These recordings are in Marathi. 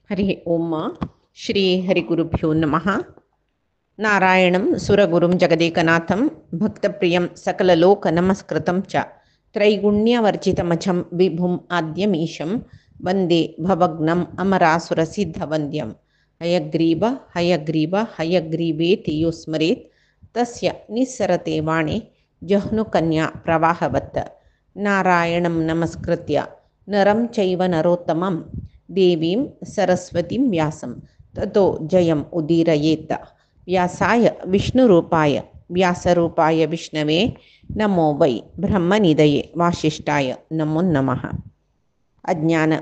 हरि ओम श्री हरिगुरुभ्यो नमः। नारायणं सुरगुरुं जगदेकनाथं भक्तप्रियं सकललोकनमस्कृतं च त्रैगुण्यवर्जितमजं विभुम् आद्यमीशं वन्दे भवग्नम् अमरासुरसिद्धवन्द्यं हयग्रीव हयग्रीव हयग्रीवेति यो स्मरेत् तस्य निस्सरते वाणे जह्नुकन्या प्रवाहवत्। नारायणं नमस्कृत्य नरं चैव नरोत्तमं देवीं सरस्वतीं व्यासं ततो जयम् उदीरयेत्। व्यासाय विष्णुरूपाय व्यासरूपाय विष्णवे नमो वै ब्रह्मनिधये वासिष्ठाय नमो नमः। अज्ञान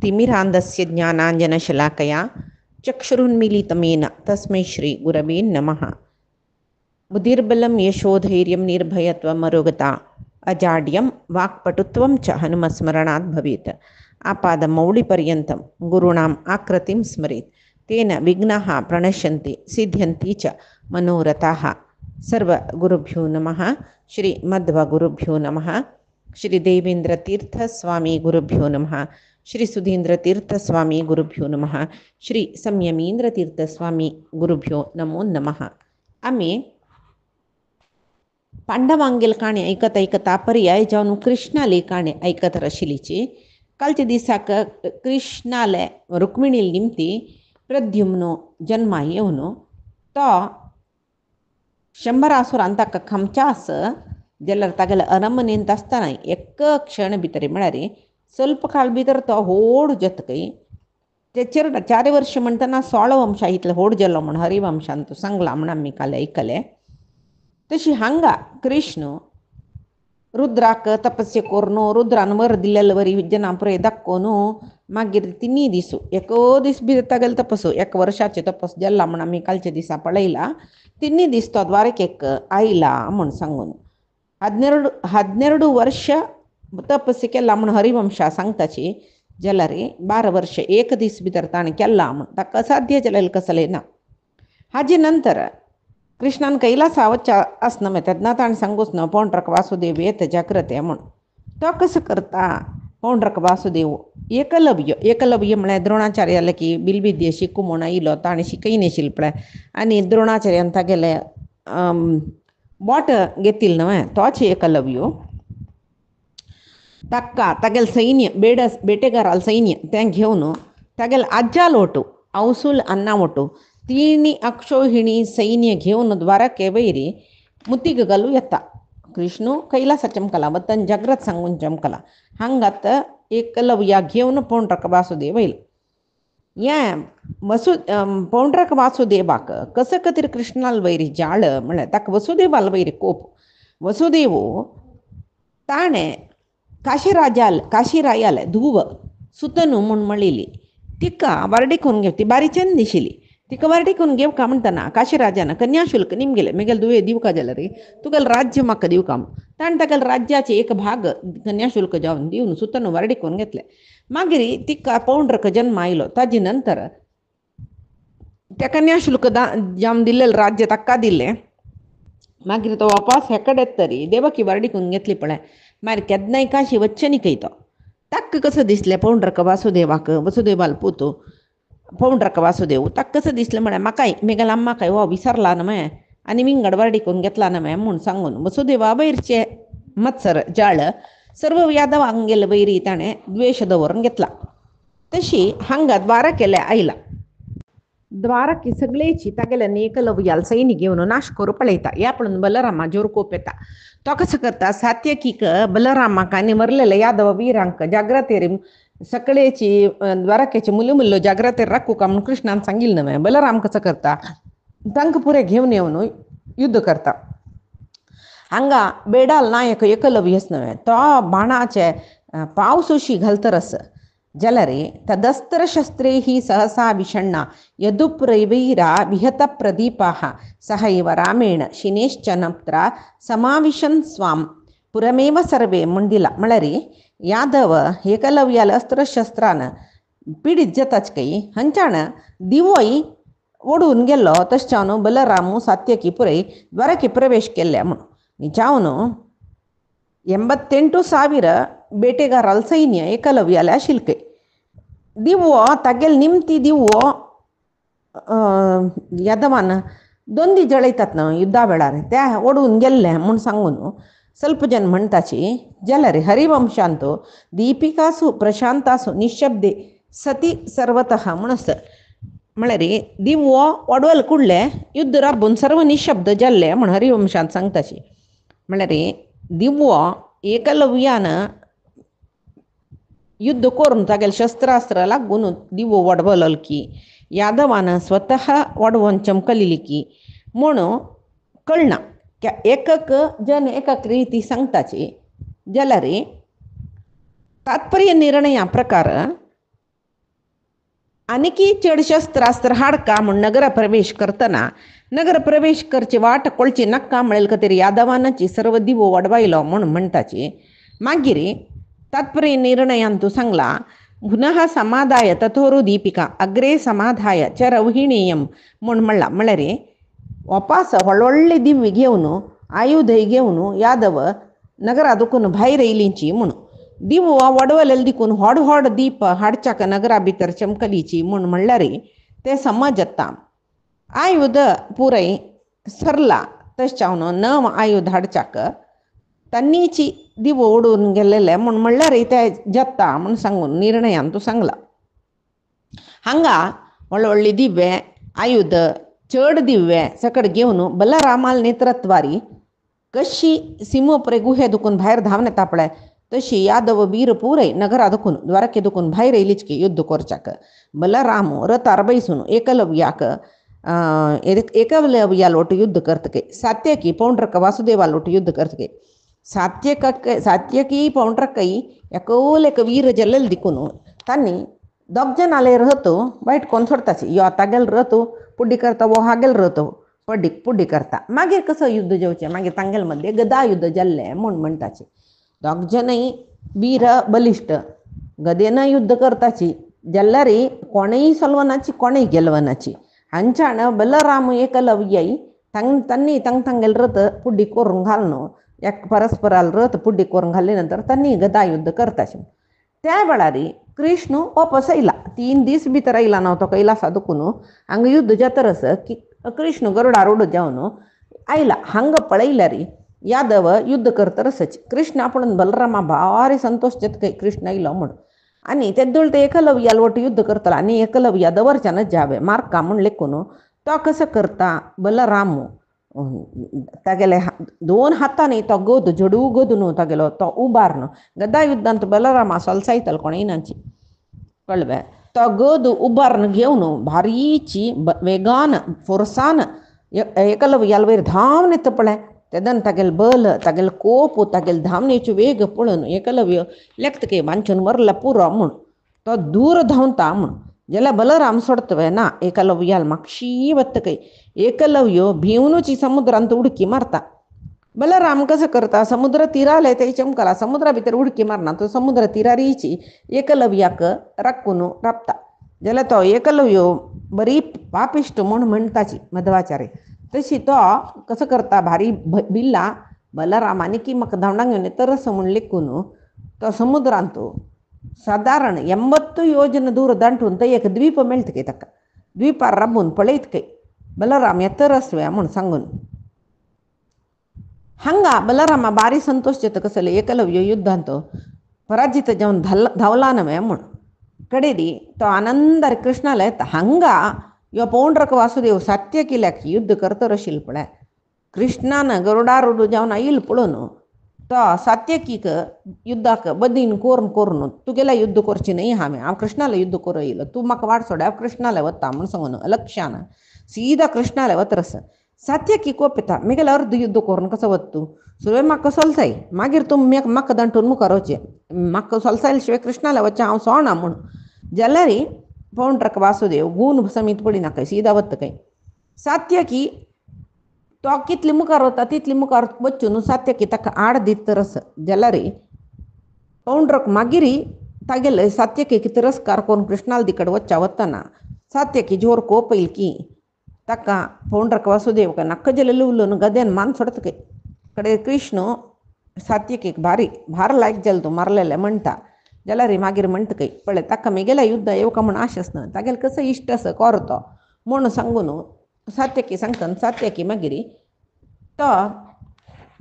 तिमिरान्धस्य ज्ञानाञ्जनशलाकया चक्षुरुन्मीलितमेन तस्मै श्री गुरवे नमः। बुद्धिर्बलं यशोधैर्यं निर्भयत्वमरोगता अजाड्यं वाक्पटुत्वं च हनुमस्मरणात् भवेत्। आपादमौलिपर्यन्तं गुरूणाम् आकृतिं स्मरेत् तेन विघ्नाः प्रणश्यन्ति सिद्ध्यन्ति च मनोरथाः। सर्वगुरुभ्यो नमः। श्रीमध्वगुरुभ्यो नमः। श्री देवेन्द्रतीर्थस्वामी गुरुभ्यो नमः। श्री सुधीन्द्रतीर्थस्वामी गुरुभ्यो नमः। श्री संयमीन्द्रतीर्थस्वामी गुरुभ्यो नमो नमः. आम्ही पांडवांगेल काणे ऐकत ऐकता पर्याय जाऊन कृष्णाले काणे ऐकत रशिलीची. कालच्या दिसाक कृष्णाले रुक्मिणील निमती प्रद्युम्नो जन्मा येवन तो शंभरासूर अंताक खमचास जल्लर तागेले अरमनेंत आसतना एक क्षण भितर म्हळ्यार ಸ್ವಲ್ಪ काळ भितर तो होड जतकय तेचेर 4 वर्ष म्हणटना 16 वंशा इतले होड जालो म्हण हरिवंशान तो सांगला म्हण आमी काल ऐकले. तशी हांगा कृष्ण रुद्राक तपस्या करून रुद्रान वर दिल्लेले वरी जना पुरे दाखोवन मागीर 3 दीस एक दीस भितर तागेले तपस 1 वर्षाचे तपस जाल्ला म्हण आमी कालच्या दिसा पळयला. 3 दीस तो द्वारकेक आयला म्हण सांगून 12 वर्ष तपस्या केला म्हण हरिवंशा सांगताची जाल्यार 12 वर्ष 1 दीस भितर ताणें केला म्हण ताका असाध्य जालेलें कसलें ना. हाजे नंतर कृष्णान कैलासा वच्चा आसना तेन्ना ताणें सांगूच ना पौंड्रक वासुदेव येत जाग्रते म्हण. तो कसो करता पौंड्रक वासुदेव एकलव्य म्हळ्यार द्रोणाचार्याले की बिलविद्या शिकू म्हूण आयलो ताणें शिकयनाशिल्लें पळय आनी द्रोणाचार्यान तागेले बोट घेतिल्लें न्हय तोच एकलव्य. ताका तागेलें सैन्य बेटेकाराल सैन्य तें घेवन तागेले आज्याल ओटू औसूल अन्ना ओटू 3 अक्षोहिणी सैन्य घेवन द्वारके वयरी मुतीग घालू येता. कृष्ण कैलासा चमकला वतन जाग्रत सांगून चमकला. हांगात एकलव्या घेवन पौंड्रक वासुदेव येयलो. हें पौंड्रक वासुदेवाक कस खातीर कृष्णाल वयरी जाळ म्हळ्यार ताका वसुदेवाल वयरी कोप. वसुदेव ताणें काशीरायाल धुव सुतनू म्हूण म्हणलेली तिका वारडी करून घेवची बारीच्यान दिशिल्ली. तिका वारडी करून घेवका म्हणटना काशीराजान कन्याशुल्क निमगेले मेगेले दुवे दिवका जाल्यार तुगेलें राज्य म्हाका दिवका म्हूण ताणें तागेले राज्याचे एक भाग कन्याशुल्क जावन दिवन सुतनू वारडी करून घेतले. मागीर तिका पौंड्रक जन्म आयलो. ताजे नंतर त्या कन्याशुल्क जावन दिल्लेलें राज्य ताका दिल्लें. मागीर तो वापस हेकडे तरी देवकी वारडी करून घेतली पळय मागीर केन्नाय काशी वच्चे न्ही खंय तो. ताका कसं दिसलें पौंड्रक वासुदेवाक वसुदेवाल पुतो पौंड्रक वासुदेव ताका कसं दिसलें म्हळ्यार म्हाकाय मेगेल अम्माकाय हो विसरला न्हय आनी विंगड वारडी करून घेतला न्हय म्हूण सांगून वसुदेवा वयरचे मत्सर जाळ सर्व यादवांगेले वयरी ताणें द्वेश दवरून घेतला. तशी हांगा द्वारकेले आयला. द्वारके सगळेची तागेले एकलव्याल सैन्य घेवन नाश करूं पळयता. ह्या पळोवन बलरामा जोर कोप येता. तो कसो करता सात्यकीक बलरामाक आनी मरलेले यादव वीरांक जाग्रतेर सकळेची द्वारकेची मुल्लो जाग्रतेर राखू का म्हूण कृष्णान सांगिल्लें न्हय. बलराम कसो करता तांकां पुरे घेवन येवन युद्ध करता. हांगा बेडाल नायक एकलव्यच न्हय तो बाणाचे पावसोशी घालतरस जाल्यार तदस्त्रशस्त्रैः सहसा विषण्णा यदुप्रवैरा विहत प्रदीपाः सहैव रामेण शिनेश्च नप्त्रा समाविशन् स्वां पुरमेव सर्वे म्हणदिला. म्हळ्यार यादव एकलव्याल अस्त्रशस्त्रान पिडीत जाताच कई हंचाण दिवोय ओडून गेलो तशें बलरामू सात्यकी पुरय द्वारके प्रवेश केल्ले म्हूण जावन 88,000 ಬೇಟೆಗಾರರ ಸೈನ್ಯ ಏಕಲವ್ಯ ಶಿಲ್ಕೆ दिवो तागेल निमती दिवो यदवान दोंदी जळयतात न्हू युद्धा वेळार त्या ओडून गेल्ले म्हूण सांगून ಸ್ವಲ್ಪ ಜನ म्हणटाची जाल्यार हरिवंशांत दीपिकासु प्रशांतासु निशब्दे सती सर्वतः म्हूण आसा म्हळ्यार दिवो ओडवल कुडले युद्ध राबून सर्व निशब्द जाल्ले म्हूण हरिवंशांत सांगताची म्हळ्यार दिवो एकलव्यान युद्ध करून तागेले शस्त्रास्त्र लागून दिवो ओडवलो की यादवान स्वतः ओडवून चमकलिली की म्हूण कळना एकक जन एकक रीती सांगताची जाल्यार तात्पर्य निर्णया प्रकार आनीकी चड शस्त्रास्त्र हाडका म्हूण नगर प्रवेश करतना नगर प्रवेश करची वाट कोळची नक्का म्हळेल खातीर यादवानाची सर्व दिवो ओडवायलो म्हूण म्हणटाची मागीर तात्पर्य निर्णयांतू सांगला पुनः समाधाय तथोरू दीपिका अग्रे समाधाय च रवहिणीयम म्हूण म्हणला म्हळ्यार वापस व्हडले दिव्य घेवन आयुधय घेवन यादव नगरा दुखून भायर येयलींची म्हूण दिवो ओडवलेले देखून व्हड व्हड दीप हाडच्याक नगरा भितर चमकलीची म्हूण म्हणल्यार ते समज येता आयुध पुरय सरला तशें नव आयुध हाडच्याक तन्नीची दिवो ओडून गेल्लेले म्हूण म्हणल्यार ते जत्ता म्हूण सांगून निर्णयान तूं सांगला हांगा व्हडले व्हडले दिव्ये आयुध चड दिव्ये सकट घेवन बलरामाल नेत्रत्वारी कशी सीमोपरे गुहे दुखून भायर धांवन येता पळय तशी यादव वीर पुरय नगरा दुखून द्वारके दुखून भायर येयलीच की युद्ध करच्याक बलराम रथार बैसून एकलव्याक एकलव्या लोट युद्ध करतके सात्यकी पौंड्रक वासुदेवा लोट युद्ध करतके सात्यकी पौंड्रकई एकोलेक वीर जल्लेल दिकून तांणी दोग जन आले रहतो वायट कोण सोडताची यो तागेल रहतो पुड्डी करता वो हागेल रहतो पुड्डी करता मागीर कसो युद्ध जेवचें मागीर तांगेल मध्ये गदा युद्ध जाल्लें म्हूण म्हणटाची दोग जनय वीर बलिश्ट गदेन युद्ध करताची जाल्यार कोणय सलवनाची कोणय गेलवनाची हांच्यान बलराम एकलव्यय तांणी तांगेल रथ पुड्डी करून घालून एक परस्पराल रथ पुड्डी करून घाल्ले नंतर तांणी गदा युद्ध करताचे त्या वेळार कृष्ण वापस येयला 3 दीस भितर येयला न्हू तो कैलासा दुखून हांगा युद्ध जातरस की कृष्ण गरुडार उडो जावन आयला हांगा पळयल्यार यादव युद्ध करतरसच कृष्ण आपण बलरामा भारी संतोष जातकय कृष्ण येयलो म्हूण आनी तेदूळ ते एकलव्या लोट युद्ध करतलो आनी एकलव्या दवरच्यानच जावे मार्का म्हूण लेखून तो कसो करता बलराम तागेले 2 हातांनी तो गोद जडू गोदून तागेलो तो उबारन गदा युद्धांत बलरामा सोलसायतलो कोणेनाची कळवे तो गोद उबारन घेवन भारीची वेगान फोर्सान एकलव्याल वयर धांवन येता पळय तेदन तागेल बल तागेल कोप तागेल धांवनेचो वेग पळोवन एकलव्य लेखतके वांचून मरला पुरो म्हूण तो दूर धांवता म्हूण जाल्यार बलराम सोडतवे ना एकलव्याल मागशी वतकय एकलव्य भिवनूची समुद्रांत उडकी मारता बलराम कसं करता समुद्र तीराले ते चमकला समुद्रा भितर उडकी मारना तो समुद्र तीरारीची एकलव्याक राखून राबता जाल्यार तो एकलव्य बरी पापिश्ट म्हूण म्हणटाची मध्वाचार्य तशी तो कसं करता भारी बिल्ला बलरामानी की म्हाका धांवडाक घेवन तरस म्हूण लेखून तो समुद्रांत साधारण 80 योजन दूर दांटून थंय एक द्वीप मेळटके ताका द्वीपार राबून पळयतके बलराम तरसवे म्हूण सांगून हांगा बलरामा बारी संतोष जाता कसले एकलव्य युद्धांत पराजित जावन धांवला नवे म्हूण कडेरी तो आनंदार कृष्णाला येता हांगा यो पौंड्रक वासुदेव सात्यकिल्याक युद्ध करतर आशिल्ल पळय कृष्णान गरुडार उडू जावन येयल पळोवन तो सात्यकीक युद्धाक बदीन करून तुगेला युद्ध करची न्ही हांव कृष्णाला युद्ध करूं येयलो तूं म्हाका वाट सोड हांव कृष्णाला वता म्हूण सांगून अलक्षान सीदा कृष्णाला वतरस सात्यकी कोप येता म्हगेलें अर्ध युद्ध करून कसो वता तूं सुरवें म्हाका सोलसाय मागीर तूं म्हाका दांटून मुखार वचचें म्हाका सोलसायले शिवाय कृष्णाला वचचें हांव सोना म्हूण जाल्यार पौंड्रक वासुदेव गूण समीत पडी नाका सीदा वतकय सात्यकी तो कितली मुखार वता तितली मुखार वचून सात्यकी ताका आड दीत तरस जाल्यार पौंड्रक मागीर तागेले सात्यकीक तिरस्कार करून कृष्णाल दिकड वच्चा वतना सात्यकी जोर कोप येयली की ताका पौंड्रक वासुदेव नाका जाल्यार उलोवन गदेन मान सोडतके कडेन कृष्ण सात्यकीक भार लायक जालें तूं मारलेलें म्हणटा जाल्यार मागीर म्हणटकय पळय ताका मेगेल्या युद्ध येवका म्हूण आश आसना तागेलें कसो इश्ट आसा कोरतो म्हूण सांगून सात्यकी सांगतना सात्यकी मागीर तो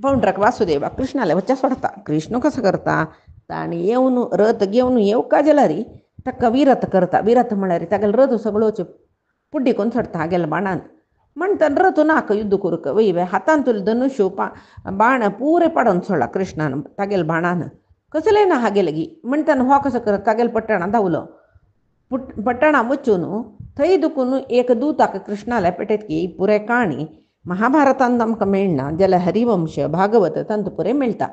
पौंड्रक वासुदेवा कृष्णाले वच्चे सोडता. कृष्ण कसो करता ताणी येवन रथ घेवन येवका जाल्यार ताका विरत करता. विरत म्हळ्यार तागेलो रथ सगळोच पुड्डी करून सोडता हागेल्या बाणान. म्हणटना रथ नाका युद्ध करूंक वय हातान तुले धनुश्य बाण पुरे पाडून सोडला कृष्णान तागेल्या बाणान. कसलेय ना हागे लगी म्हणटना हो कसो करता तागेल्या पट्टणा धांवलो. पट्टणा वचून थंय दुखून एक दूताक कृष्णाला पेटयत की पुरे काणी महाभारतांत आमकां मेळना जाल्यार हरिवंश भागवत तांत पुरे मेळटा.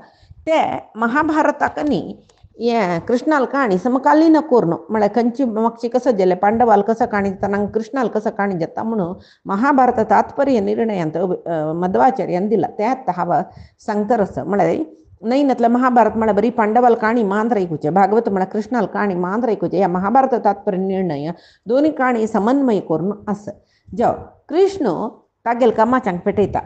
ते महाभारताक न्ही हे कृष्णाल काणी समकालीन कोरून म्हळ्यार खंयची मागची कसो जाले पांडवाल कसो काणी जाता कृष्णाल कसो काणी जाता म्हणून महाभारत तात्पर्य निर्णयांत मध्वाचार्यान दिला. त्यात हांव सांगता रस म्हळ्यार नैनतलं महाभारत म्हळ्यार बरी पांडवाल काणी मांद्र ऐकूचे भागवत म्हळ्यार कृष्णाल काणी मांद्र ऐकूचे ह्या महाभारत तात्पर्य निर्णय दोन्ही काणी समन्वय करून आसा. जाव कृष्ण तागेल कामाच्यांक पेटयता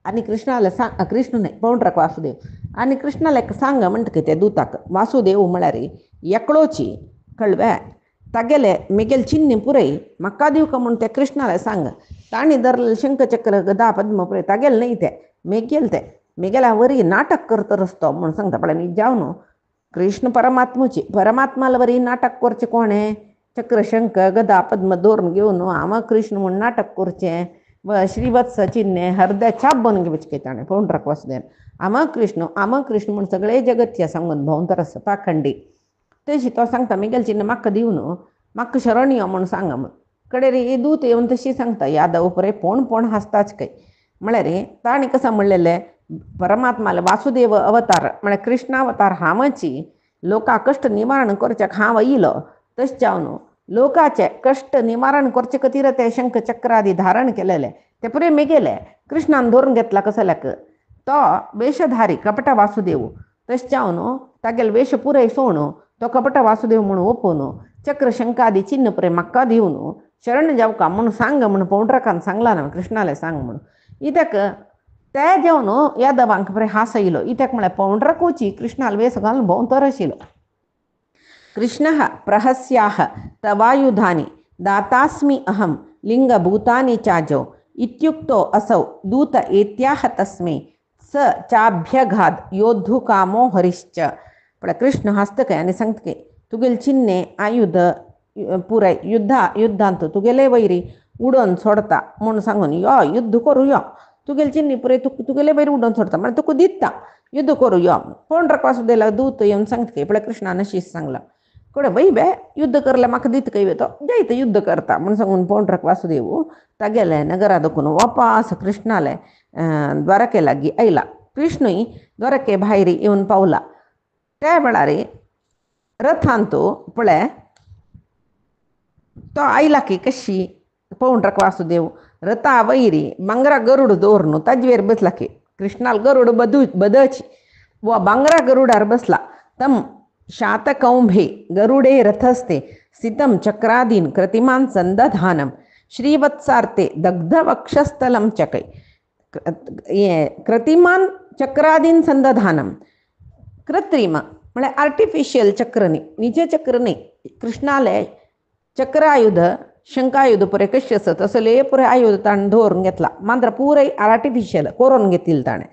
आनी कृष्णाला सांग कृष्ण न्हय पौंड्रक वासुदेव आनी कृष्णाला सांग म्हणटकीर ते दुताक वासुदेव म्हळ्यार एकलोची कळ्ळें तागेले मेगेल चिन्नी पुरय म्हाका दिवका म्हूण ते कृष्णाला सांग. ताणी धरलें शंखचक्र गदा पद्म पुरय तागेले न्हय ते मेगेल्या वरी नाटक करता रस्तो म्हूण सांगता. पळय न्ही जावन कृष्ण परमात्माला वरी नाटक करचें कोणें चक्र शंख गदा पद्म दवरून घेवन हांव कृष्ण म्हूण नाटक करचें व श्रीवत्स चिन्ने हृदय छाप बनून घेवचें ताणें पौंड्रक वासुदेवान आम कृष्ण म्हूण सगळे जगतचे सांगून भोंवता रस पाखंडी. तशी तो सांगता मेगेल चिन्ह म्हाका दिवन म्हाका शरण यो म्हूण सांग म्हूण. कडेन ही दूत येवन तशी सांगता यादव पळय पोण हासताच काय म्हळ्यार ताणी कसं म्हणलेलें परमात्माला वासुदेव अवतार म्हळ्यार कृष्ण अवतार हांवची लोकां कश्ट निवारण करच्याक हांव येयलो. तशें जावन लोकांचे कश्ट निवारण करचे खातीर ते शंख चक्रादी धारण केलेले ते पुरे मेगेले कृष्णान धरून घेतला कसल्याक तो वेशधारी कपट वासुदेव. तशें जावन तागेले वेश पुरे सोवन तो कपट वासुदेव म्हणून ओपून चक्र शंखादी चिन्ह पुरे म्हाका दिवन शरण जावका म्हूण सांग म्हूण पौंड्रकान सांगला ना कृष्णाला सांग म्हूण. इत्याक ते जेवन यादवांक बरें हांस येयलो. इत्याक म्हळ्यार पौंड्रकोची कृष्णाल वेस घालून भोंवतर आशिल्लो. कृष्णः प्रहस्याः तवायुधानि दातास्मि अहं लिंगभूतानि चाजो इत्युक्तो असौ दूत एत्याह तस्मै स चाभ्यघाद योद्धुकामो हरिश्च. पण कृष्ण हस्तके आनी सांगतके तुगेले चिन्ने आयुध पुराय युद्धांत तुगेले वैरी उडोवन सोडता म्हूण सांगून यो युद्ध करूं यो तुगेले चिन्नी पुराय तुगेले वैरी उडोवन सोडता म्हळ्यार तुका दिता युद्ध करूं यो. पौंड्रक वासुदेवाला दूत येवन सांगतके पळय कृष्णान अशीच सांगला. कडें वय युद्ध करल्यार म्हाका दिता काय तो जायते युद्ध करता म्हूण सांगून पौंड्रक वासुदेव तागेले नगरा दुखून वापास कृष्णाले द्वारके लागीं आयला. कृष्णूय द्वारके भायर येवन पावला. त्या वेळार रथांत पळय तो आयला की कशी पौंड्रक वासुदेव रथा वैरी बांगरा गरुड दवरून ताजे वयर बसला की कृष्णाल गरुड बदची व बांगरा गरुडार बसला. तम शातकौंभे गरुडे रथस्ते स्थितं चक्रादीन कृतिमान संदधानम श्रीवत्सार्थे दग्धवक्षस्थलं चकै कृतिमान चक्रादीन संदधानम. कृत्रिम म्हळ्यार आर्टिफिशियल चक्र न्ही निजे चक्र न्ही. कृष्णाले चक्र आयुध शंकायुध पुरे कशें आसा तसले पुरे आयुध ताणें दवरून घेतला मात्र पुरे आर्टिफिशियल करून घेतिल्ले ताणें.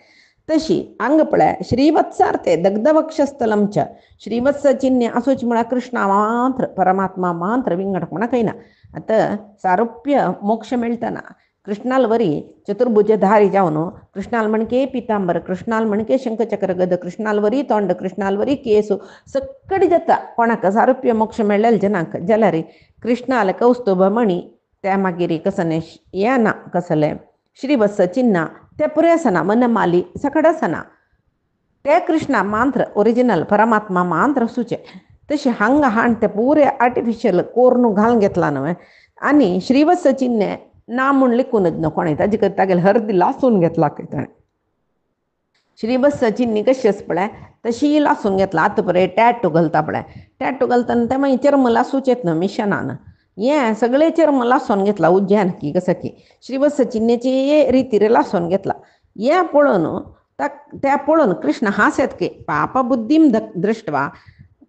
तशी अंग पळय श्रीवत्सार्थे दग्धवक्षस्थलं च श्रीवत्स चिन्ने आसूच म्हळ्यार कृष्णा मात्र परमात्मा मात्र विंगडक म्हणा खंय ना. आतां सारुप्य मोक्ष मेळटना कृष्णाल वरी चतुर्भुजधारी जावन कृष्णाल मणके पितांबर कृष्णाल मणके शंखचक्र गद कृष्णाल वरी तोंड कृष्णाल वरी केसू सकडी जाता. कोणाक सारुप्य मोक्ष मेळ्ळेले जनाक जाल्यार कृष्णाल कौस्तुभ मणी त्या मागीर कसले हें ना कसलें श्रीवत्स चिन्ह ते पुरे आसना मनमाली सकड आसना. ते कृष्णा मात्र ओरिजिनल परमात्मा मात्र आसूचे. तशें हांगा हाण ते पुरे आर्टिफिशियल कोरून घालून घेतला न्हय आनी श्रीवत्स चिन्ह ना म्हूण लिखूनच न्हय कोणें ताजे खातीर तागेले हर्दी लासून घेतला ताणें. श्रीवत्स चिन्नी कशी आसा पळय तशी लासून घेतला. आतां पळय टॅटू घालता पळय टॅटू घालतना ते मागीर चर्म लासूचेत न्हय मिशनान हें सगळे चर्म लासून घेतला उज्जैन की कसं की श्रीवत्स चिन्नेची रितीर लासून घेतला. हें पळोवन त्या पळोवन कृष्ण हास्यत की पापबुद्धीम दृष्ट्वा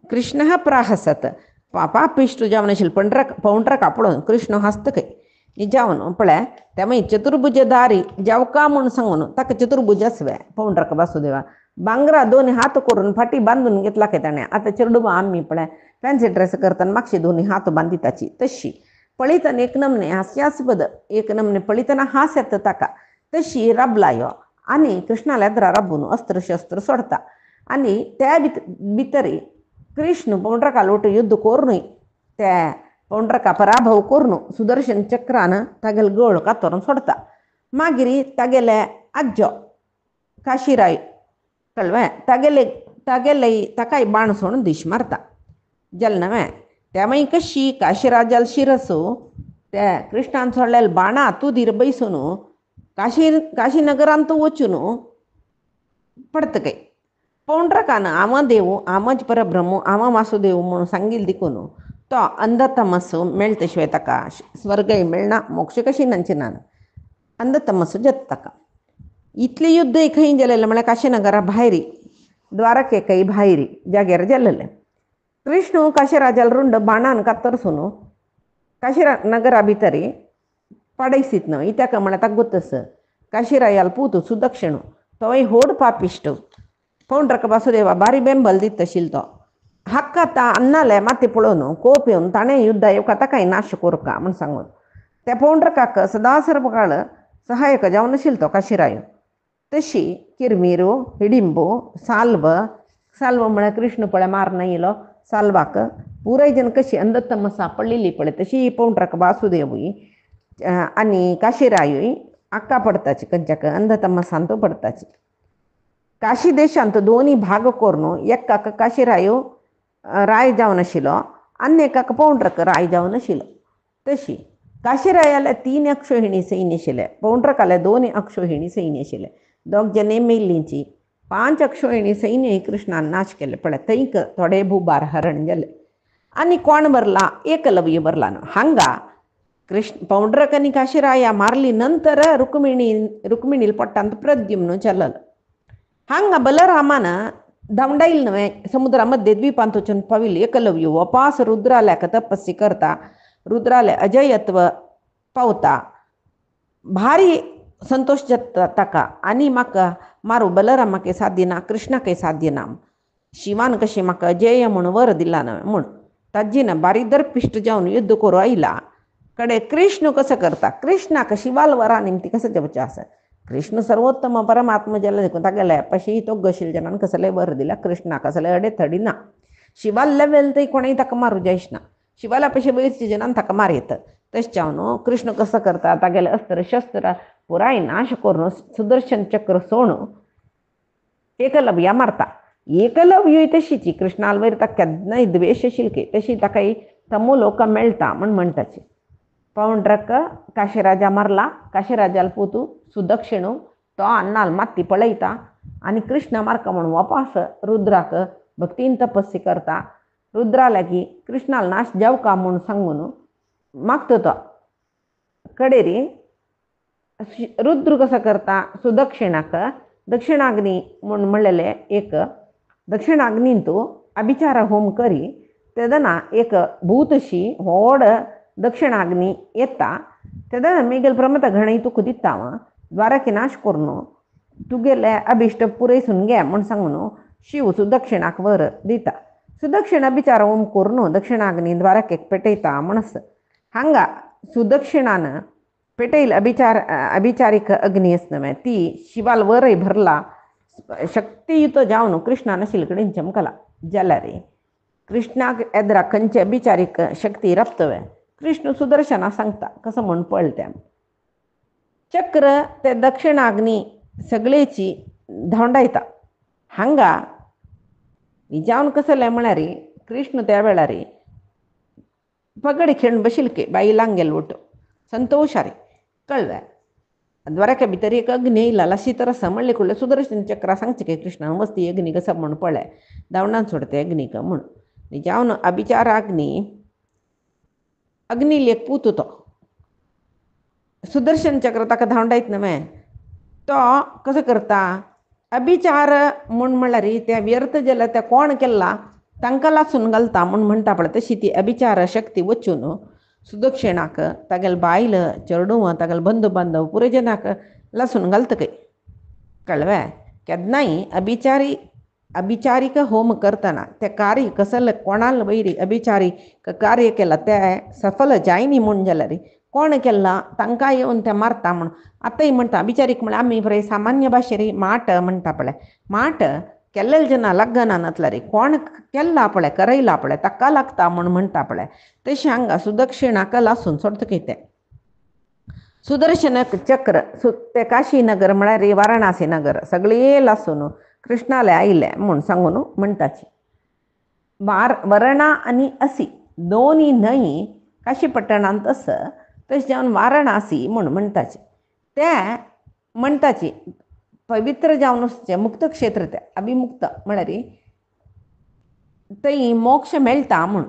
कृष्ण प्राहसत पापिष्ट जावन आशिल्लो पौंड्रक आपणून कृष्ण हसता खंय जावन पळय त्या मागीर चतुर्भुजधारी जेवका म्हूण सांगून ताका चतुर्भुज आसवे पौंड्रक वासुदेवा भांगरा दोन्ही हात करून फाटी बांधून घेतला काय ताणें आतां चेडूबा आमी पळय फॅन्सी ड्रेस करतना मागचे दोन्ही हात बांदिताची तशी पळयतना एक नमने हास्यास्पद एक नमने पळयतना हास येता ताका तशी राबला यो आनी कृष्णाला येद्रा राबून अस्त्र शस्त्र सोडता आनी त्या भितर कृष्ण पौंड्रका लोट युद्ध करूनय त्या पौंड्रका पराभव करून सुदर्शन चक्रान तागेल गळ कातरून सोडता मागीर तागेले आज्जो काशीराय कळ्ळें तागेले ताकाय बाण सोडून दिश मारता जालें न्हय त्या मागीर कशी काशीराजाल शिरसो त्या कृष्णान सोडलेले बाणा तुदीर बैसून काशीनगरांत वचून पडता काय पौंड्रकान हांव देव हांवच परब्रह्म हांव वासुदेव म्हणून सांगिल्लें देखून तो अंधतमस मेळटा शिवाय ताका स्वर्गय मेळना मोक्ष कशी नांचे ना अंधतमस जाता ताका इतलें युद्ध खंय जालेलें म्हळ्यार काशीनगरा भायरी द्वारकेकय भायरी जाग्यार जाल्लेलें कृष्ण काशीराजाल रुंड बाणान कातरसून काशीनगरा भितर पडयसीत न्हय इत्याक म्हळ्यार ताका गोतस काशीरायाल पूत सुदक्षिण तोय व्हड पापिश्ट पौंड्रक वासुदेवा बारी बेंबल दित आशिल्लो तो हक्काता अन्नाले माती पळोवन कोप येवन ताणें युद्धा येवका ताकाय नाश करूका म्हूण सांगून त्या पौंड्रकाक सदा सर्वकाळ सहाय्यक जावन आशिल्लो तो काशीराय तशी किरमिरो हिडिंबो साल्व म्हळ्यार कृष्ण पळय मारन येयलो साल्वाक पुराय जन कशी अंधतमसा पडलेली पळय तशी पौंड्रक वासुदेवूय आनी काशीरायूय आक्का पडताची खंयच्याक अंधतमसांत पडताची काशी देशांत दोन्ही भाग करून एकाक काशीरायो राय जावन आशिल्लो आनी एकाक पौंड्रक राय जावन आशिल्लो तशी काशीरायाले 3 अक्षोहिणी सैन्य आशिल्ले पौंड्रकाले 2 अक्षोहिणी सैन्य आशिल्ले दोग जने मेल्लींची 5 अक्षोहिणी सैन्य कृष्णान नाश केले पळय थंयक थोडे भुबार हरण जाले आनी कोण बरला एकलव्य बरला हांगा कृष्ण पौंड्रक आनी काशीराया मारली नंतर रुक्मिणील पट्टांत प्रद्युम्न चलल हांगा बलरामान धांवडायल न्हय समुद्रा मध्य द्वीपांत वचून पाविल्ली एकलव्य वपास रुद्राल्याक तपस्सी करता रुद्राले अजयत्व पावता भारी संतोष जाता ताका आनी म्हाका मारू बलरामाके साध्य ना कृष्णाके साध्य ना शिवान कशें म्हाका अजय म्हूण वर दिला न्हय म्हूण ताजीन बारी दरपिश्ट जावन युद्ध करूं आयला कडे कृष्ण कसं करता कृष्णाक शिवाल वरा निमती कसं जेवचें आसा कृष्ण सर्वोत्तम परमात्मा जाल्यार देखून तागेले पशी तो गशील जनान कसले वर दिला कृष्णाक कसले अडेथडी ना शिवाल लेवल थंय कोणेय ताका मारूं जायच ना शिवाला पशी वयरच्या जनान ताका मारयत तशें जावन कृष्ण कसं करता तागेले अस्त्र शस्त्र पुराय नाश करून सुदर्शन चक्र सोडून एकलव्या मारता एकलव्य तशीची कृष्णाल वयर ताका केन्नाय द्वेश आशिल्ली तशी ताकाय तमो लोक मेळटा म्हूण म्हणटाची पौंड्रक काशीराजा मारला काशीराजाल पोतू सुदक्षिणू तो अन्नाल माती पळयता आनी कृष्ण मारका म्हणून वापस रुद्राक भक्तीन तपस्सी करता रुद्रा लागी कृष्णाल नाश जावका म्हूण सांगून मागता तो कडेरी रुद्र कसं करता सुदक्षिणाक दक्षिणाग्नी म्हूण म्हणलेले एक दक्षिणाग्नीन तूं अभिचार होम करी तेदना एक भूतशी व्हड दक्षिणाग्नी येता तेदना मेगेल प्रमत घणई तुका दिता द्वारकी नाश करून तुगेले अभिश्ट पुरयसून घे म्हूण सांगून शिव सुदक्षिणाक वर दिता सुदक्षिण अभिचार होम करून दक्षिणाग्नी द्वारकेक पेटयता म्हणस हांगा सुदक्षिणान पेटयल अभिचारीक अग्नी आसनवे ती शिवाल वरय भरला शक्तियुत जावन कृष्णान आशिल्ले कडेन चमकला जाल्यार कृष्णाक येद्रा खंयचे अभिचारीक शक्ती रप्तवे कृष्ण सुदर्शना सांगता कसं म्हूण पळय तें चक्र ते दक्षिणाग्नी सगळेची धांवडायता हांगा जावन कसले म्हळ्यार कृष्ण त्या वेळार पगडी खेळून बशिल्के बायलांक गेलो वटो संतोषारी कळ्ळें द्वारके भितर एक अग्नी येयला लाशीत रसा म्हणले कडले सुदर्शन चक्रा सांगचे की कृष्णान मस्ती अग्नी कसं म्हूण पळय धांवडावन सोडते अग्नीक म्हूण जावन अभिचार अग्नी लेख पूत तो सुदर्शन चक्र ताका धांवडायत न्हय तो कसं करता अभिचार म्हूण म्हळ्यार त्या व्यर्थ जाल्यार त्या कोण केला तांकां लासून घालता म्हूण म्हणटा पळय तशी ती अभिचार शक्ती वचून सुदक्षिणाक तागेल बायल चेडूं तागेल बंधू बांधव पुरे जनाक लासून घालता खंय कळ्ळें केन्नाय अभिचारीक होम करतना ते कार्य कसले कोणाल वयरी अभिचारीक कार्य केला ते सफल जायनी म्हूण जाल्यार कोण केला तांकां येवन ते मारता म्हूण आतांय म्हणटा अभिचारीक म्हळ्यार आमी बरें सामान्य भाशेर माट म्हणटा पळय माट केल्ले जना लग्न नातला रे कोण केल्ला पळय करयला पळय ताका लागता म्हूण म्हणटा पळय तशें हांगा सुदक्षिणाक लासून सोडता खंय ते सुदर्शन चक्र ते काशी नगर म्हळ्यार वाराणसी नगर सगळे लासून कृष्णाले आयले म्हूण सांगून म्हणटाची वर्णा आनी असी दोनी न्हंय काशी पट्टणांत तशें जावन वाराणसी म्हूण म्हणटाचे ते म्हणटाची पवित्र जावन मुक्त क्षेत्र ते अभिमुक्त म्हळ्यार थंय मोक्ष मेळटा म्हूण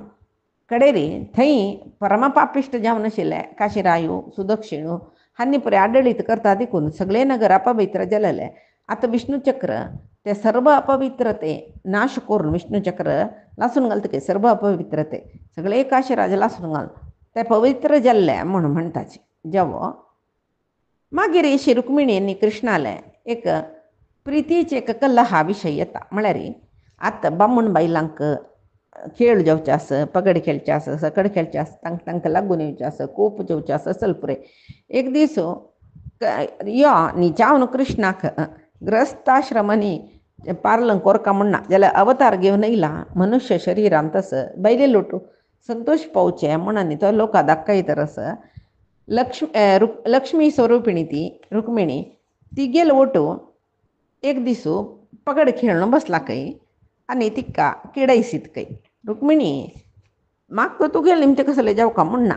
कडेरी थंय परमपापिश्ट जावन आशिल्ले काशीरायू सुदक्षिणू हांनी पळय आडळीत करता देखून सगळे नगर अपवित्र जालेले आतां विष्णू चक्र ते सर्व अपवित्रते नाश करून विष्णू चक्र लासून घालतके सर्व अपवित्रते सगळे काशीराज लासून घाल ते पवित्र जाल्ले म्हूण म्हणटाचे जेवो मागीर अशी रुक्मिणींनी कृष्णाले एक प्रितीचे एक कल्ला हा विशय येता म्हळ्यार आतां बामण बायलांक खेळ जेवचे आस पगड खेळचे आस सकड खेळचे आस तांकां लागून येवचे आस कोप जेवचे आस चल पुरे एक दीस यो न्ही जावन कृष्णाक ग्रस्ताश्रमांनी पार्लं कोरका म्हणना जाल्यार अवतार घेवन येयला मनुष्य शरिरांत तस बैले लोटू संतोष पावचे म्हणून तो लोकां दाखयत रस लक्ष्मी स्वरूपिणी ती रुक्मिणी तिगेल ओटू एक दीस पगड खेळून बसला खंय आनी तिका किडयसीत खंय रुक्मिणी म्हाका तुगेल निमतें कसलें जावका म्हणना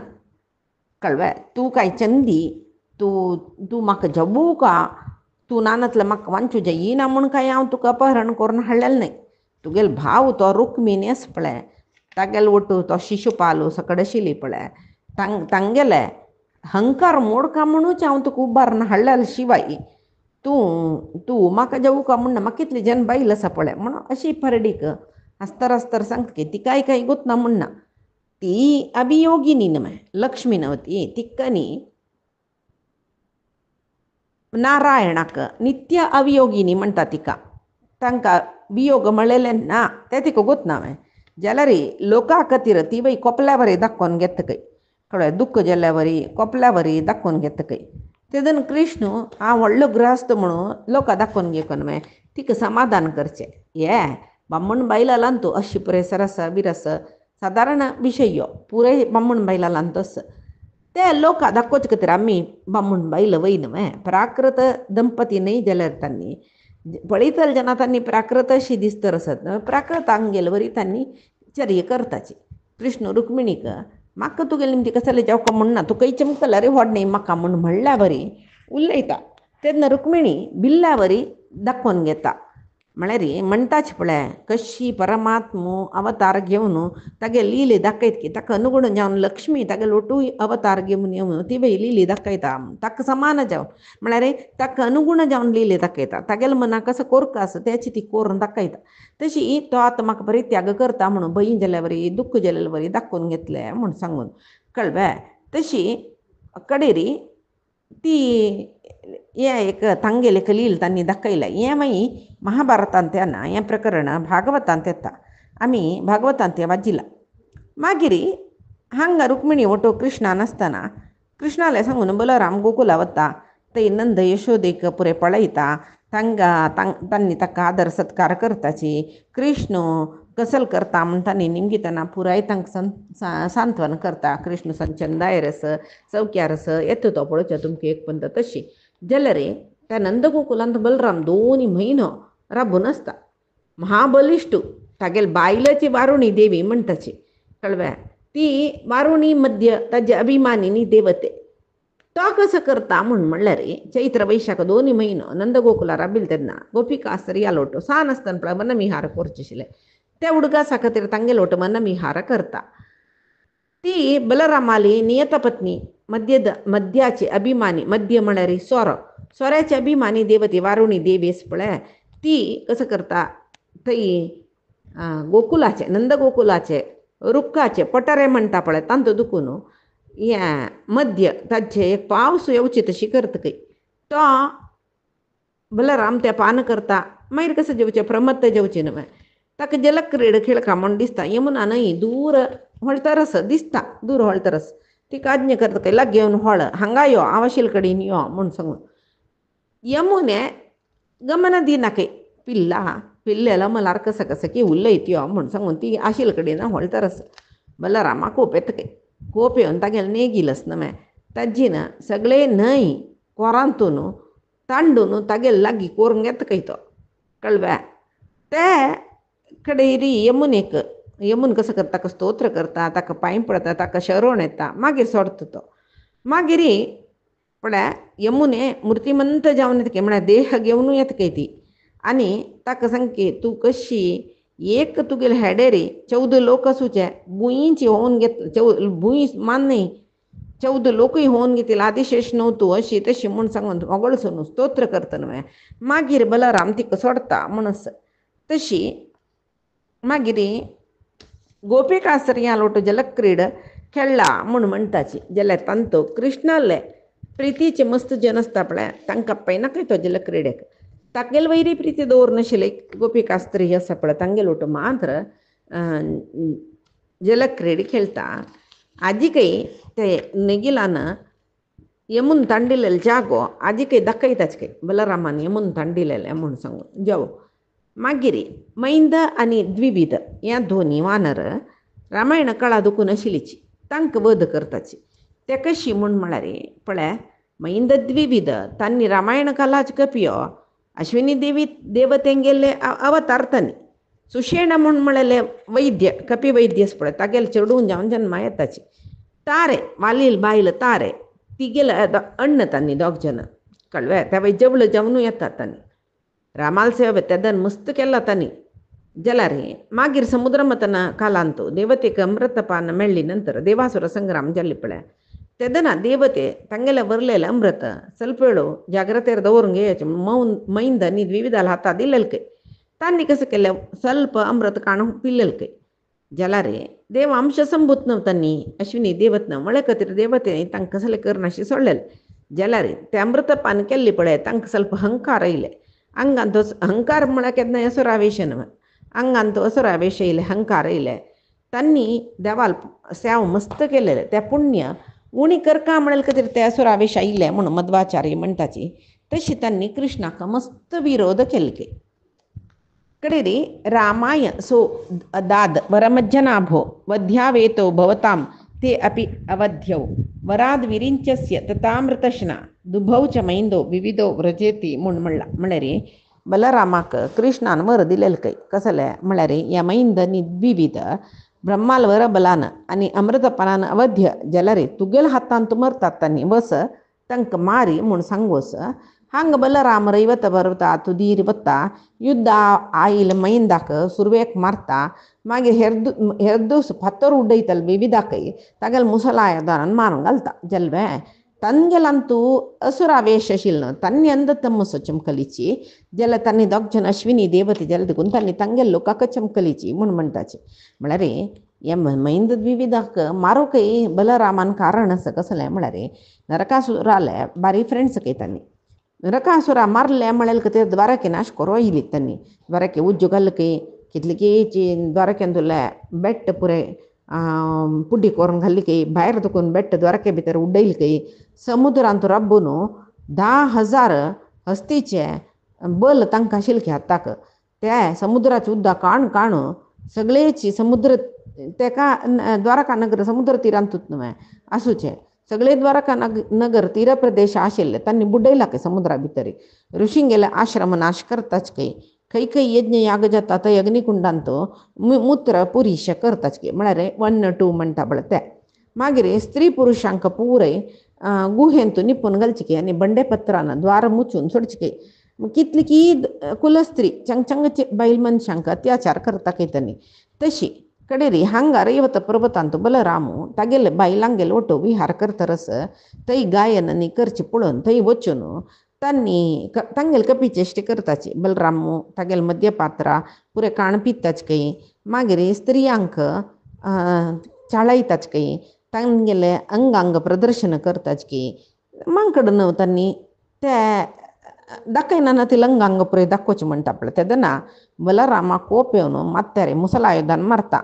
कळ्ळें तूं काय चंदी तूं म्हाका जबू का तूं नानतलें म्हाका वांचू जायना म्हूण काय हांव तुका अपहरण करून हाडलेलें न्हय तुगेल भाव तो रुक्मिणी आसा पळय तागेल ओटू तो शिशुपाल सकड आशिल्ली पळय तांगेले हंकार मोडका म्हणूच हांव तुका उबारून हाडलेले शिवाय तूं म्हाका जेवूका म्हणना म्हाका कितली जन बायल आसा पळय म्हणून अशी परडीक आस्तर सांगता ती काय गुतना म्हणना ती अभियोगिनी न्हय लक्ष्मी न्हय तिका न्ही नारायणाक नित्य अवियोगिनी म्हणटा तिका तांकां वियोग मेळिल्लें ना तें तिका गोतना जाल्यार लोकां खातीर ती बाई कोपल्या वरी दाखोवन घेता खंय कळ्ळें दुख्ख जाल्ल्या वरी कोपल्या वरी दाखोवन घेता खंय तेदन कृष्ण हांव व्हडलो गृहस्थ म्हणून लोकां दाखोवन घेवन तिका समाधान करचें हे बामण बायलां तूं अशी पुरे सरस बिरस सादारण विशय यो पुरे बामण बायलां तस ते लोकां दाखोवचे खातीर आमी बामण बायल वयना प्राकृत दंपती न्हय जाल्यार तांणी पळयतले जेन्ना तांणी प्राकृत अशी दिसतर आसत प्राकृतांक गेले वरी तांणी चर्य करताची कृष्ण रुक्मिणीक म्हाका तुगेले निमती कसले जावका म्हणना तूं खंय चमकला रे व्हड न्ही म्हाका म्हूण म्हणल्या वरी उलयता तेन्ना रुक्मिणी बिल्ल्या वरी दाखोवन घेता म्हळ्यार म्हणटाच पळय कशी परमात्मो अवतार घेवन तागे लिली दाखयत की ताका अनुगुण जावन लक्ष्मी तागे लोटू अवतार घेवन येवन ती बाई लिली दाखयता ताका समान जावन म्हळ्यार ताका अनुगुण जावन लिली दाखयता तागेले मनाक कसो कोरक आसा तेची ती कोरून दाखयता तशी तो आतां म्हाका बरी त्याग करता म्हणून भंय जाल्या वरी दुख्ख जालेले वरी दाखोवन घेतलें म्हूण सांगून कळ्ळें तशी कडेरी ती हे एक तांगेले कलील तांणी दाखयलें हें मागीर महाभारतांत येना हें प्रकरण भागवतांत येता आमी भागवतांत तें वाचिलां मागीर हांगा रुक्मिणी ओटो कृष्णान आसतना कृष्णाले सांगून बलराम गोकुला वता थंय नंद यशोदेक पुरे पळयता तांणी ताका आदर सत्कार करताची कृष्ण कसल करता म्हण तांणी निमगितना पुराय तांकां सांत्वन करता कृष्ण संचंदायर आस चौक्यार आस येता तो पळोवचो तुमकां एक पंत तशी जाल्यार त्या नंद गोकुलांत बलराम दोनी म्हयनो राबून आसता महाबलिश्ट तागेल बायलाची वारुणी देवी म्हणटाची कळ्ळें ती वारुणी मध्य ताजे अभिमानिनी देवते तो कसो करता म्हणल्यार चैत्र वैशाख दोनी म्हयनो नंद गोकुला राबिल तेन्ना गोपिका स्त्रिया लोटो सान आसतना पळय मनमिहार करचे आशिल्ले त्या उडकासा खातीर तांगे लोट मनमिहार करता ती बलरामाली नियतपत्नी मध्याची अभिमानी मध्य म्हळ्यार सोऱ्याची अभिमानी देवती वारुणी देवी आसा पळय ती कसो करता थंय गोकुलाचे नंद गोकुलाचे रुक्काचे पटारे म्हणटा पळय तांतो दुखून या मध्य ताचे एक पावस येवची तशी करता काही तो बलराम त्या पान करता मागीर कशें जेवचें प्रमत्त जेवचें न्हय ताका जलक्रीड खेळका म्हण दिसता यमुना न्हय दूर हळतरस दिसता दूर हळतरस तिका आज्ञा करता काही लाग घेवन हळ हांगा यो आवाशील कडेन यो म्हूण सांगून यमुने गमन दिना काही पिल्लेला मलार कसं कसं की उलयत यो म्हूण सांगून ती आशिल कडेन हळतरस बलरामा कोप येता काही कोप येवन तागेले नेगिलस न्हय ताजीन सगळे न्हय कोरांतून तांडून तागेले लागीं कोरूंक येता काही तो कळ्ळें ते कडेरी यमुन कसं करता ताका स्तोत्र करता ताका पांय पडता ताका शरोण येता मागीर सोडता तो मागीर पळय यमुने मुर्तिमंत जावन येता म्हळ्यार देह घेवन येता काही ती आनी ताका सांगकी तूं कशी एक तुगेले हेडेरी 14 लोक आसूचे भुंयीची होवन घेत भुंय मान न्हय 14 लोकूय होवन घेतील आदिशेश न्हू तूं अशी तशी म्हूण सांगून ओगळसून स्तोत्र करता न्हय मागीर बलराम तिका सोडता म्हणस तशी मागीर गोपिकास्त्रियां लोट जलक्रीड खेळ्ळा म्हूण म्हणटाची जाल्यार तांतो कृष्णाले प्रितीचे मस्त जन आसता पळय तांकां पळयना खंय तो जलक्रीडेक तागेले वैरी प्रिती दवरनाशिल्ले गोपिकास्त्री आसा पळय तांगेले लोट मात्र जलक्रीड खेळटा आजिकय ते नेगिलान यमुन तांडिल्लेलो जागो आजिकय दाखयताच काय बलरामान यमुन तांडिल्लेले म्हूण सांगून जेव मागीर मैंद आनी द्विविध ह्या दोनी वानर रामायण काळा दुखून आशिल्लीची तांकां वध करताची ते कशी म्हूण म्हळ्यार पळय मैंद द्विविध तांणी रामायण कालाच कपियो अश्विनी देवी देवतेंगेले अवतार तांणी सुशेण म्हूण म्हळेले वैद्य कपी वैद्य पळय तागेले चेडून जावन जन्मा येताची तारे वालील बायल तारे तिगेले अण्ण तांणी दोग जन कळ्ळें त्या जवळ जावन येतात तांणी रामाल सेवे तेदन मस्त केला तांणी जाल्यार मागीर समुद्र मथन कालांतू देवतेक अमृतपान मेळ्ळी नंतर देवासुर संग्राम जाल्ली पळय तेदना देवते तांगेले बरलेले अमृत ಸ್ವಲ್ಪ वेळो जाग्रतेर दवरूंक घेवचें मैंद आनी द्विविधाल हाता दिल्लेले कೈ तांणी कशें केलें ಸ್ವಲ್ಪ अमृत काणून पिल्लेले कೈ जाल्यार देव अंश संभूत न्हू तांणी अश्विनी देवत न्हू म्हळे खातीर देवते तांकां कसलें करनाशें सोडलेलें जाल्यार तें अमृतपान केल्ली पळय तांकां ಸ್ವಲ್ಪ अहंकार येयले आंगान तो अहंकार म्हळ्यार केन्ना असुरावेश न्हू आंगान तो असुरावेश येयले अहंकार येयले तांणी देवाल सेव मस्त केलेले तें पुण्य उणी करका म्हणले खातीर ते असुरावेश आयिल्ले म्हणून मध्वाचार्य म्हणटाची तशी तांणी कृष्णाक मस्त विरोध केले कडेरी रामाय सो दाद वरमज्जनाभो वध्यावेतो भवतां ते अपि अवध्यौ वराद विरिंचस्य तथामृतश्ना दुभौ च मैंदो विविधो व्रजेती म्हूण म्हणला म्हळ्यार बलरामाक कृष्णान वर दिलेले कೈ कसले म्हळ्यार ह्या मैंद आनी द्विविध ब्रह्माल वर बलान आनी अमृतपानान अवध्य जाल्यार तुगेले हातांत मरतात तांणी वस तांकां मारी म्हूण सांगोस हांग बलराम रैवत बरवता तुदीर वता युद्ध आयल मैंदाक सुरवेक मारता मागीर हेर्दूस फातर उडयतले विविधाकय तागेले मुसलायदारान मारून घालता जल्वे तांगेलांतू असुरावेश आशिल्लो तांणी अंधतम्म चमकलीची जाल्यार तांणी दोग जन अश्विनी देवते जाल्यार देखून तांणी तांगेले लोकांक चमकलीची म्हूण म्हणटाची म्हळ्यार हे मैंद द्विविधाक मारूकय बलरामान कारण आसा कसलें म्हळ्यार नरकासुराले बारी फ्रेंड्स कೈ तांणी नरकासुरा मारले म्हळेले खातीर द्वारके नाश करो येयली तांणी द्वारके उज्ज घालकय कितलेकीची द्वारकेन तुले बेट्ट पुरे पुड्डी करून घाल्ली कೈ भायर दुखून बेट्ट द्वारके भितर उड्डयली कೈ समुद्रांत रब्बून 10,000 हस्तीचे बल तांकां आशिल्ले हाताक ते समुद्राचें उदक काण सगळेची समुद्र तेका द्वारका नगर समुद्र तिरांतूच न्हय आसूचे सगळे द्वारका नगर तीर प्रदेश आशिल्ले तांणी बुडयला कೈ समुद्रा भितर ऋषिंगेले आश्रम नाश करताच कೈ खंय खंय यज्ञ याग जाता थंय अग्निकुंडांत मूत्र पुरीश करताच कೈ म्हळ्यार 1 2 म्हणटा पळय ते मागीर स्त्री पुरुशांक पुरय गुहेंत निपून घालची कೈ आनी बंडे पत्रान द्वार मुचून सोडची कೈ कितली की कुलस्त्री चंगचंगचे बैल मनशांक अत्याचार करता कೈ तांणी तशी कडेरी हांगा रैवत पर्वतांत बलरामू तागेले बायलांगेले ओटो विहार करतरस थंय गायन आनी करचे पळोवन थंय वचून तांगेल कपी चेष्टे करताचे बलरामू तागेल मध्यपात्रा पुरे काणपिताच काही मागीर स्त्रियांक चाळयताच काही तांगेले अंगांग प्रदर्शन करताच की मांकडनं तांणी ते दाखयना ती अंगांग पुरे दाखोवचें म्हणटा पळय तेदना बलरामा कोप येवन मात्यारे मुसलायुधान मारता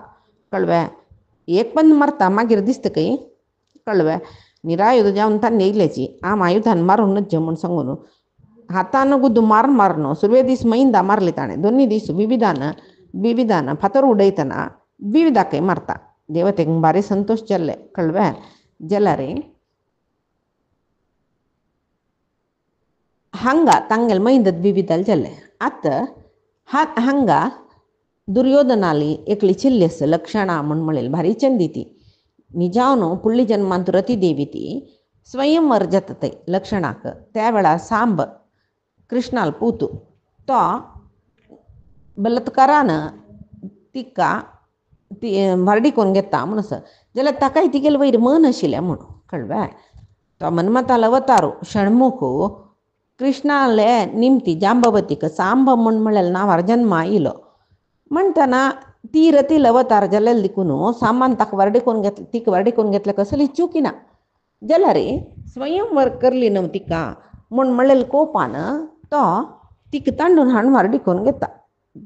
कळ्ळें एक पण मारता मागीर दिसता काही कळ्ळें निरायुध जावन तांणी येयल्याची आयुधान मारूनच म्हूण सांगून हातान गुद्दू मारन सुरवे दीस मैंदा मारले ताणें दोन्ही दीस विविधान फातर उडयतना विविधाकय मारता देवतेक बारी संतोष जाल्ले कळ्ळें जाल्यार हांगा तांगेल मैंदत विविधाल जाल्ले हांगा दुर्योधनाली एकली चिल्ली आसा लक्षणा म्हूण म्हणलेली भारी चंदी ती निजावनो पुळ्ळी जन्मांत रती देवी ती स्वयंवर जाता लक्षणाक त्या वेळा सांब कृष्णाल पूतू तो बलात्कारान तिका ती वारडी कोण घेता म्हणून जाल्यार ताकाय तिगेले वयर मन आशिल्लें म्हूण कळ्ळें तो मन्मथाल अवतारू षण्मुख कृष्णाले निमती जांबवतीक सांब म्हूण म्हणलेलें नांवार जन्मा आयलो म्हणटना ती रती अवतार जाल्यार देखून सामान ताका वारडी कोण घेतले तिका वारडी कोण घेतले कसली चुकी ना जाल्यार स्वयंवर करली न्हू तिका म्हूण म्हणलेले कोपान तो तिका तांडून हाडून वारडी कोण घेता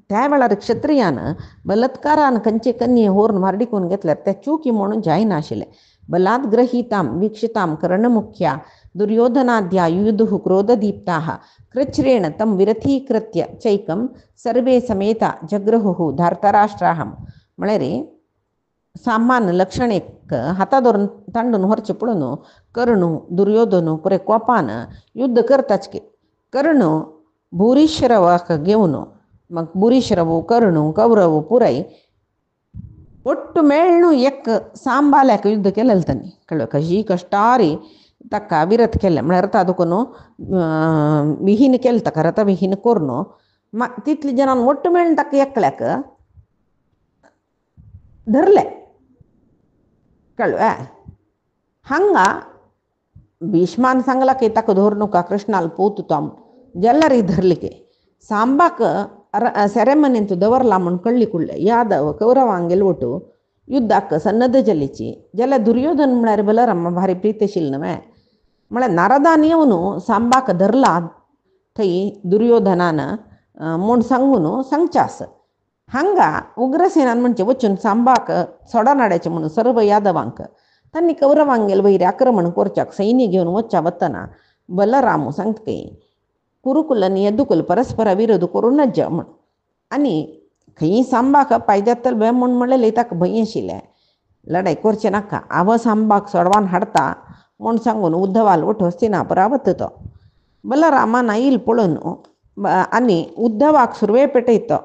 त्या वेळार क्षत्रियान बलात्कारान खंयचे कन्ये व्हरून वारडी कोण घेतल्यार ते चुकी म्हणून जायनाशिल्ले बलात् ग्रहीतां वीक्षितां कर्णमुख्या दुर्योधनाद्या युयुधुः क्रोधदीप्ताः कृच्छ्रेण तं विरथीकृत्य चैकं सर्वे समेता जग्रहुः धार्तराष्ट्राः म्हळ्यार सामान लक्षणेक हाता धरून तांडून व्हरचे पळोवन कर्णू दुर्योधनू पुरे कोपान युद्ध करताच की कर्णू भूरिश्रवाक घेवन मग भूरिश्रवू कर्णू कौरव पुराय ಒಟ್ಟು ಮೇಳ್ನು एक सांबाल्याक युद्ध केलेलें तांणी कळ्ळें कशी कश्टारी ताका विरत केलें म्हळ्यार रथा दुखून विहीन केलें ताका रथ विहीन करून तितले जनान ಒಟ್ಟು मेळून ताका एकल्याक धरलें कळ्ळें हांगा भीष्मान सांगला की ताका धरू नका कृष्णाल पोत तो जाल्यार धरली की सांबाक ಸೆರೆಮನೆಂತು ದವರ್ಲಾ म्हूण कळ्ळी कुडले यादव कौरवांक गेलवटू युद्धाक सन्नद्ध जालीची जाल्यार दुर्योधन म्हळ्यार बलराम भारी प्रीतीशील न्हय म्हळ्यार नारदान येवन सांबाक धरला थंय दुर्योधनान म्हूण सांगून सांगचास हांगा उग्रसेनान म्हणचे वचून सांबाक सोडोन हाडचें म्हणून सर्व यादवांक तांणी कौरवांक गेले वयर आक्रमण करच्याक सैन्य घेवन वचच्या वतना बलराम सांगता कुरुकुलांनी येदुकुल परस्पर विरोध करूनच म्हण आनी खंय सांबाक पायजात्तल बे म्हूण म्हणलेलें ताका भंय आशिल्लें लढाई करचें नाका हांव सांबाक सोडवान हाडटा म्हूण सांगून उद्धवाल वठो हस्तिनापुरा तो बलरामान आयिल्ल पळोवन आनी उद्धवाक सुरवे पेटयता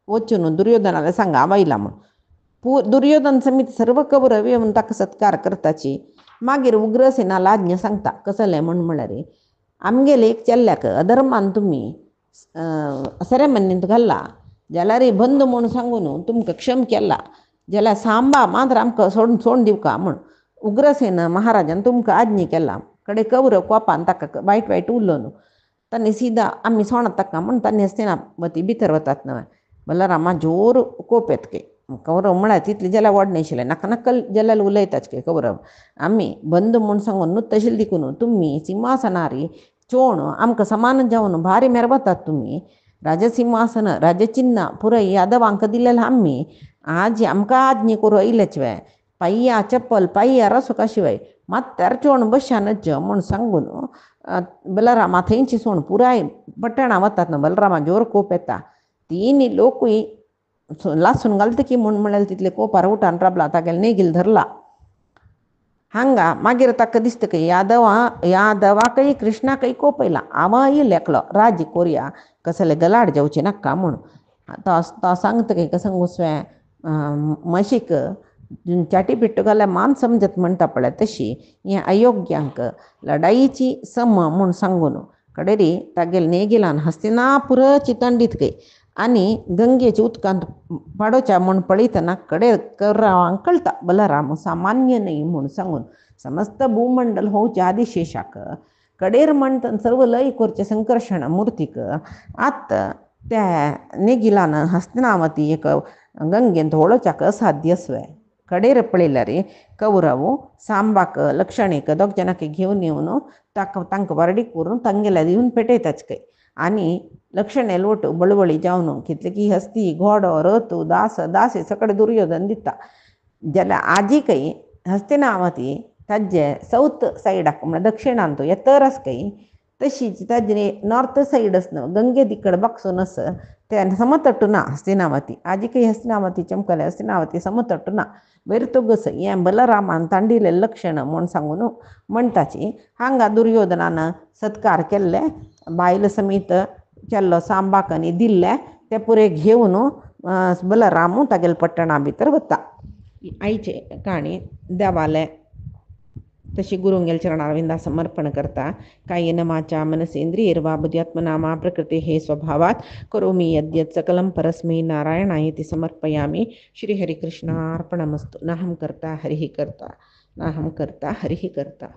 वचून दुर्योधनाले सांग हांव आयला म्हूण दुर्योधन समीत सर्व कौरव येवन ताका सत्कार करताची मागीर उग्रसेना लाज्ञ सांगता कसलें म्हूण म्हळ्यार आमगेले एक चेल्ल्याक अधर्मान तुमी सरेमनींत घाल्ला जाल्यार बंद म्हूण सांगून तुमकां क्षम केला जाल्यार सांबा मात्र आमकां सोडून दिवका म्हूण उग्रसेन महाराजान तुमकां आज्ञा केला कडे कौरव कोपान ताका वायट वायट उरलो तांणी सीदा आमी सोडत ताका म्हूण तांणी हस्तिनापुरी भितर वतात न्हय बलरामा जोर कोप येता कौरव म्हळ्यार तितले जाल्यार व्हड नाशिल्ले नाका नक्कल जाल्यार उलयताच की कौरव आमी बंद म्हूण सांगून न्हू तशें देखून तुमी सिंहासनारी चोण आमकां समान जावन भारी मेरवतात तुमी राजसिंहासन राजचिन्ह पुराय यादवांक दिलेलें आमी आज आमकां आज्ञा करूं आयलेच वे पाय्या चप्पल पाय्या रसोका शिवाय मात्यार चोण बशानच म्हूण सांगून बलरामा थंयची सोण पुराय पट्टणा वतात न्हू बलरामा जोर कोप येता तीन लोकूय लासून घालता की म्हूण म्हळ्यार तितले कोपार उठान राबला तागेले नेगील धरला हांगा मागीर ताका दिसता की यादवाकय कृष्णाकय कोप येयला हांव येयलो एकलो राज्य कोरया कसले गलाड जावचें नाका म्हूण तो सांगता की कसं घुसवें म्हशीक चाटी पिट्टू घाल्यार मान समजत म्हणटा पळय तशी हें अयोग्यांक लढाईची सम म्हूण सांगून कडेरी तागेले नेगिलान हस्तिनापुराची तंडीत गई आनी गंगेच्या उदकांत पाडोवच्या म्हूण पळयतना कडे कौरवांक कळटा बलराम सामान्य न्हय म्हूण सांगून समस्त भूमंडल होवचे आदिशेशाक कडेर म्हणतं सर्व लय करचे संकर्षण मूर्तिक आत त्या नेगिलान हस्तिनावती एक गंगेंत होळोचाक असाध्यस्वे कडेर पळयल्यार कौरव सांबाक लक्षणीक दोग ಜನಕ್ಕೆ घेऊन येवन तांकां वरडीक करून तांगेल्या दिवन पेटयताच काय आणि लक्षणे लोट बळबळी जावन कितले की हस्ती घोडो रथ दास दासी सकड दुर्योधन दिता जाल्यार आजीकय हस्तिनावती ताजे साऊथ सायडाक म्हळ्यार दक्षिणांत येतर आसकय तशीच ताजे नॉर्थ सायड न्हू गंगे दिकड बागसून आस ते समतट्टू ना हस्तिनावती आजीकय हस्तिनावती चमकले हस्तिनावती समतट्टू ना बेरतुगस हें बलरामान तांडिले लक्षण म्हूण सांगून म्हणटाची हांगा दुर्योधनान सत्कार केल्ले बायल समीत केल्लो सांबाक आनी दिल्ले ते पुरे घेवन बलराम तागेले पट्टणा भितर वता आईचे काणी देवाले तशी गुरुंगेल चरणारविंदा समर्पण करता कायेन वाचा मनसेंद्रियैर्वा बुद्ध्यात्मना मा प्रकृतेः स्वभावात् करोमि यद्यत् सकलं परस्मै नारायणायेति समर्पयामि श्रीहरिकृष्णार्पणमस्तु नाहं कर्ता हरिः कर्ता नाहं कर्ता हरिः कर्ता।